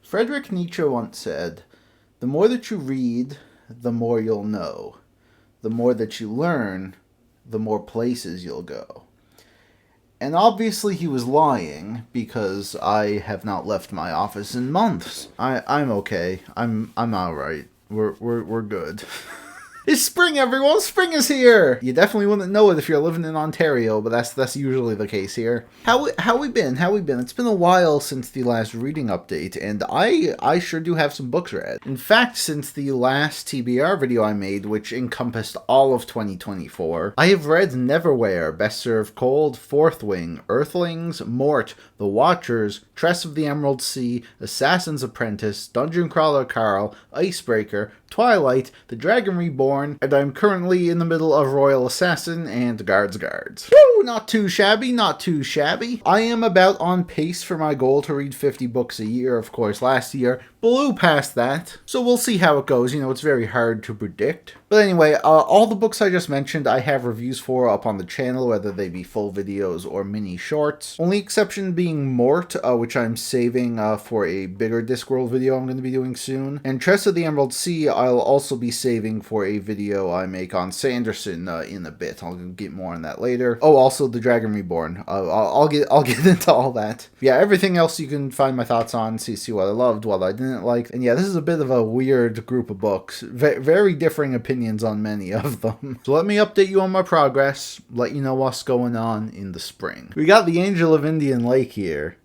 Friedrich Nietzsche once said, "The more that you read, the more you'll know. The more that you learn, the more places you'll go." And obviously he was lying, because I have not left my office in months. I'm okay. I'm alright. We're good. It's spring, everyone! Spring is here! You definitely wouldn't know it if you're living in Ontario, but that's usually the case here. How we been? It's been a while since the last reading update, and I sure do have some books read. In fact, since the last TBR video I made, which encompassed all of 2024, I have read Neverwhere, Best Served Cold, Fourth Wing, Earthlings, Mort, The Watchers, Tress of the Emerald Sea, Assassin's Apprentice, Dungeon Crawler Carl, Icebreaker, Twilight, The Dragon Reborn, and I'm currently in the middle of Royal Assassin and Guards. Woo! Not too shabby, not too shabby. I am about on pace for my goal to read 50 books a year. Of course, last year blew past that, so we'll see how it goes. You know, it's very hard to predict. But anyway, all the books I just mentioned I have reviews for up on the channel, whether they be full videos or mini shorts. Only exception being Mort, which I'm saving for a bigger Discworld video I'm going to be doing soon. And Tress of the Emerald Sea I'll also be saving for a video I make on Sanderson in a bit. I'll get more on that later. Oh, also The Dragon Reborn. I'll get into all that. Yeah, everything else you can find my thoughts on, see what I loved, what I didn't like. And yeah, this is a bit of a weird group of books. Very differing opinions on many of them. So let me update you on my progress, let you know what's going on in the spring. We got The Angel of Indian Lake here.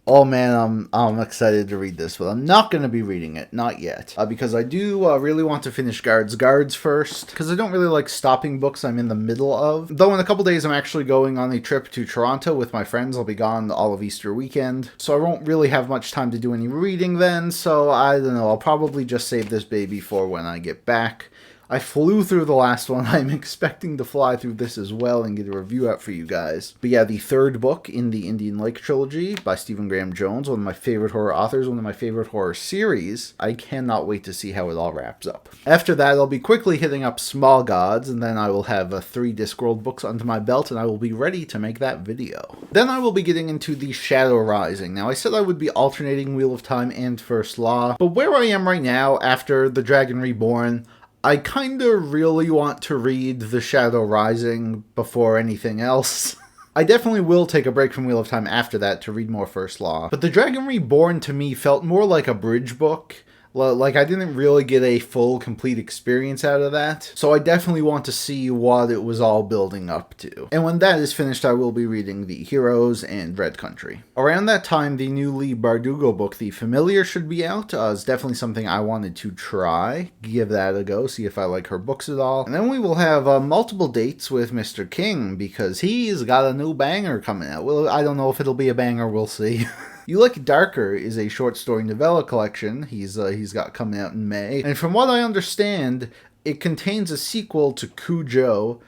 Oh man, I'm excited to read this, but I'm not going to be reading it, not yet, because I do really want to finish Guards first, because I don't really like stopping books I'm in the middle of. Though in a couple days I'm actually going on a trip to Toronto with my friends. I'll be gone all of Easter weekend, so I won't really have much time to do any reading then, so I don't know, I'll probably just save this baby for when I get back. I flew through the last one. I'm expecting to fly through this as well and get a review out for you guys. But yeah, the third book in the Indian Lake trilogy by Stephen Graham Jones, one of my favorite horror authors, one of my favorite horror series. I cannot wait to see how it all wraps up. After that, I'll be quickly hitting up Small Gods, and then I will have 3 Discworld books under my belt, and I will be ready to make that video. Then I will be getting into the Shadow Rising. Now, I said I would be alternating Wheel of Time and First Law, but where I am right now, after The Dragon Reborn, I kinda really want to read The Shadow Rising before anything else. I definitely will take a break from Wheel of Time after that to read more First Law. But The Dragon Reborn to me felt more like a bridge book. Like, I didn't really get a full, complete experience out of that. So I definitely want to see what it was all building up to. And when that is finished, I will be reading The Heroes and Red Country. Around that time, the new Leigh Bardugo book, The Familiar, should be out. It's definitely something I wanted to try. Give that a go, see if I like her books at all. And then we will have multiple dates with Mr. King, because he's got a new banger coming out. Well, I don't know if it'll be a banger, we'll see. You Like Darker is a short story novella collection he's got coming out in May. And from what I understand, it contains a sequel to Cujo,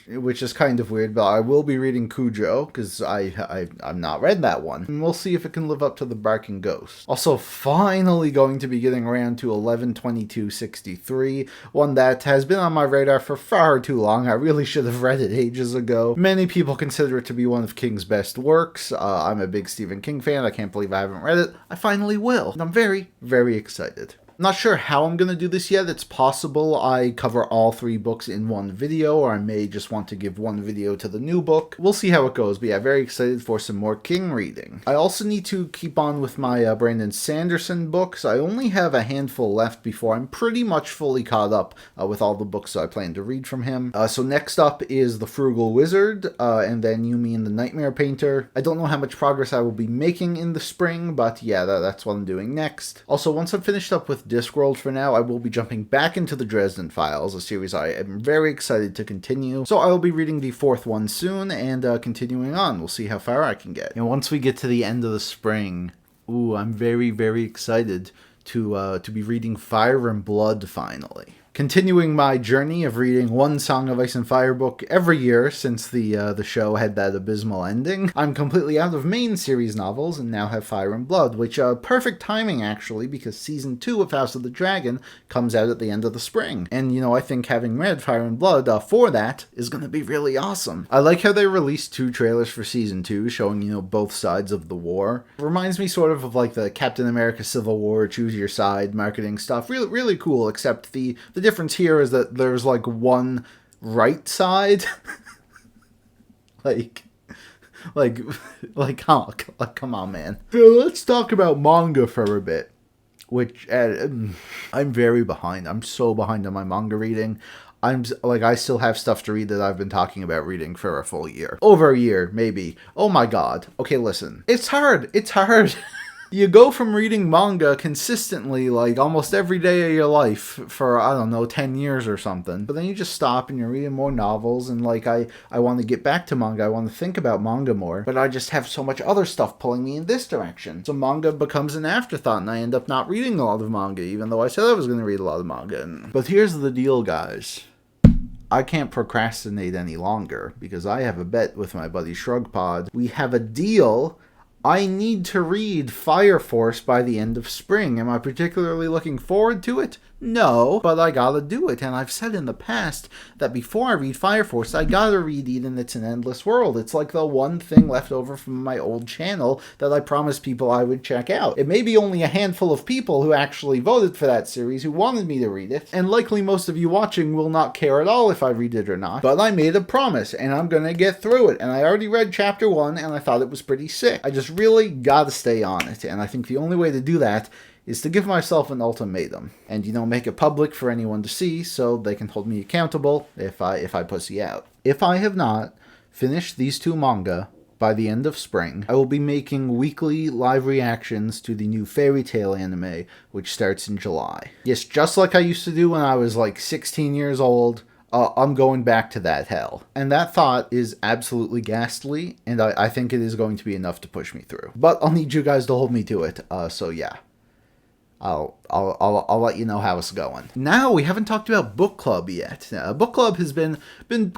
which is kind of weird, but I will be reading Cujo, because I've not read that one. And we'll see if it can live up to The Barking Ghost. Also, finally going to be getting around to 11/22/63, one that has been on my radar for far too long. I really should have read it ages ago. Many people consider it to be one of King's best works. I'm a big Stephen King fan. I can't believe I haven't read it. I finally will. And I'm very, very excited. Not sure how I'm going to do this yet. It's possible I cover all 3 books in one video, or I may just want to give one video to the new book. We'll see how it goes, but yeah, very excited for some more King reading. I also need to keep on with my Brandon Sanderson books. I only have a handful left before I'm pretty much fully caught up with all the books I plan to read from him. So next up is The Frugal Wizard, and then You, Me, and the Nightmare Painter. I don't know how much progress I will be making in the spring, but yeah, that's what I'm doing next. Also, once I'm finished up with Discworld for now, I will be jumping back into the Dresden Files, a series I am very excited to continue. So I will be reading the 4th one soon, and continuing on. We'll see how far I can get. And once we get to the end of the spring, ooh, I'm very, very excited to be reading Fire and Blood finally. continuing my journey of reading one Song of Ice and Fire book every year since the show had that abysmal ending. I'm completely out of main series novels and now have Fire and Blood, which perfect timing actually, because season 2 of House of the Dragon comes out at the end of the spring. And I think having read Fire and Blood for that is going to be really awesome. I like how they released 2 trailers for season 2 showing, both sides of the war. It reminds me sort of like the Captain America Civil War, choose your side marketing stuff. Really, really cool, except the difference here is that there's like one right side. like, come on, man. Let's talk about manga for a bit. Which, I'm very behind. I'm so behind on my manga reading. I still have stuff to read that I've been talking about reading for a full year. Over a year, maybe. Oh my god. Okay, listen. It's hard. It's hard. You go from reading manga consistently, like, almost every day of your life for, 10 years or something. But then you just stop and you're reading more novels, and, I want to get back to manga. I want to think about manga more. But I just have so much other stuff pulling me in this direction. So manga becomes an afterthought, and I end up not reading a lot of manga, even though I said I was going to read a lot of manga. But here's the deal, guys. I can't procrastinate any longer, because I have a bet with my buddy Shrugpod. We have a deal. I need to read Fire Force by the end of spring. Am I particularly looking forward to it? No, but I gotta do it. And I've said in the past that before I read Fire Force, I gotta read Eden It's an Endless World. It's like the one thing left over from my old channel that I promised people I would check out. It may be only a handful of people who actually voted for that series who wanted me to read it, and likely most of you watching will not care at all if I read it or not. But I made a promise, and I'm gonna get through it. And I already read chapter 1, and I thought it was pretty sick. I just really gotta stay on it, and I think the only way to do that is to give myself an ultimatum and, make it public for anyone to see so they can hold me accountable if I pussy out. If I have not finished these 2 manga by the end of spring, I will be making weekly live reactions to the new Fairy Tail anime, which starts in July. Yes, just like I used to do when I was 16 years old, I'm going back to that hell. And that thought is absolutely ghastly, and I think it is going to be enough to push me through. But I'll need you guys to hold me to it, so yeah. I'll let you know how it's going. Now, we haven't talked about book club yet. Book club has been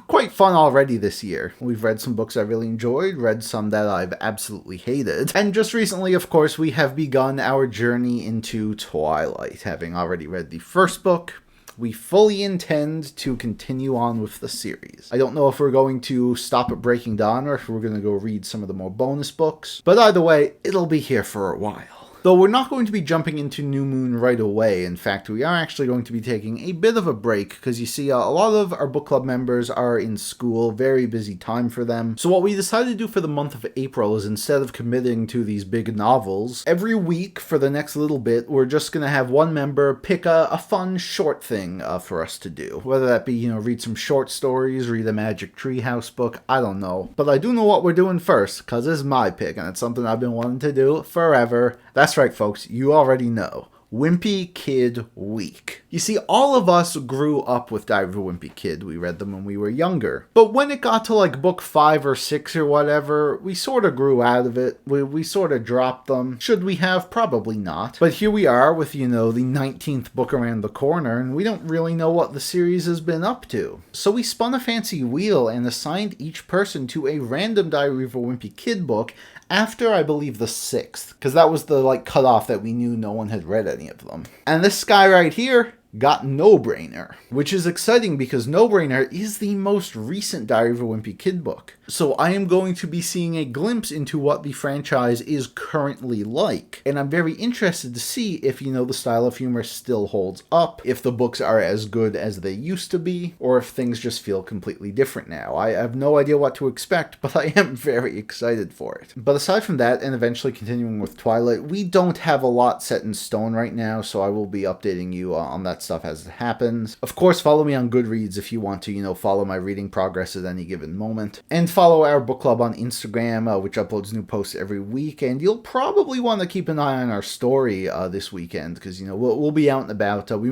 quite fun already this year. We've read some books I really enjoyed, read some that I've absolutely hated, and just recently, of course, we have begun our journey into Twilight. Having already read the first book, we fully intend to continue on with the series. I don't know if we're going to stop at Breaking Dawn or if we're going to go read some of the more bonus books, but either way, it'll be here for a while. Though we're not going to be jumping into New Moon right away. In fact, we are actually going to be taking a bit of a break because you see, a lot of our book club members are in school, very busy time for them. So what we decided to do for the month of April is, instead of committing to these big novels, every week for the next little bit, we're just going to have one member pick a fun short thing for us to do. Whether that be, read some short stories, read a Magic Treehouse book, I don't know. But I do know what we're doing first, because it's my pick, and it's something I've been wanting to do forever. That's right, folks, you already know. Wimpy Kid Week. You see, all of us grew up with Diary of a Wimpy Kid. We read them when we were younger. But when it got to book 5 or 6 or whatever, we sort of grew out of it. We sort of dropped them. Should we have? Probably not. But here we are with, the 19th book around the corner, and we don't really know what the series has been up to. So we spun a fancy wheel and assigned each person to a random Diary of a Wimpy Kid book after, I believe, the 6th, because that was the cutoff that we knew no one had read any of them. And this guy right here got No Brainer, which is exciting because No Brainer is the most recent Diary of a Wimpy Kid book. So I am going to be seeing a glimpse into what the franchise is currently like. And I'm very interested to see if, the style of humor still holds up, if the books are as good as they used to be, or if things just feel completely different now. I have no idea what to expect, but I am very excited for it. But aside from that, and eventually continuing with Twilight, we don't have a lot set in stone right now, so I will be updating you on that stuff as it happens. Of course, follow me on Goodreads if you want to, follow my reading progress at any given moment. And follow our book club on Instagram, which uploads new posts every week. And you'll probably want to keep an eye on our story this weekend, because, we'll be out and about. We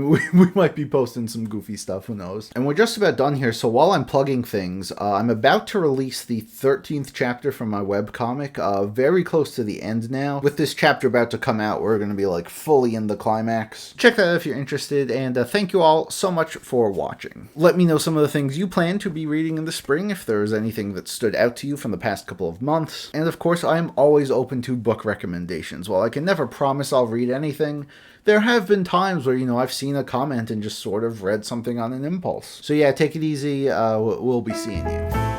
might be posting some goofy stuff, who knows. And we're just about done here, so while I'm plugging things, I'm about to release the 13th chapter from my webcomic, very close to the end now. With this chapter about to come out, we're going to be fully in the climax. Check that out if you're interested. and thank you all so much for watching. Let me know some of the things you plan to be reading in the spring, if there's anything that stood out to you from the past couple of months. And of course, I am always open to book recommendations. While I can never promise I'll read anything, there have been times where, I've seen a comment and just sort of read something on an impulse. So yeah, take it easy. We'll be seeing you.